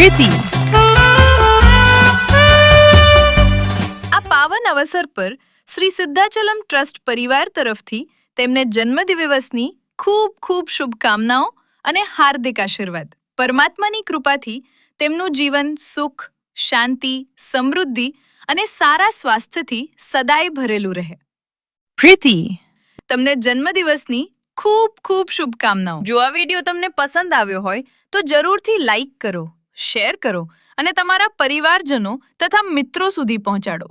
પ્રીતિ. આ પાવન અવસર પર શ્રી સિદ્ધાચલમ ટ્રસ્ટ પરિવાર તરફથી તેમને જન્મદિવસની ખૂબ ખૂબ શુભકામનાઓ અને હાર્દિક આશીર્વાદ. પરમાત્માની કૃપાથી તેમનું જીવન સુખ, શાંતિ, સમૃદ્ધિ અને સારા સ્વાસ્થ્યથી સદાય ભરેલું રહે. પ્રીતિ. તમને જન્મદિવસની ખૂબ ખૂબ શુભકામનાઓ. જો આ વિડીયો તમને પસંદ આવ્યો હોય તો જરૂરથી લાઈક કરો, શેર કરો અને તમારા પરિવારજનો તથા મિત્રો સુધી પહોંચાડો.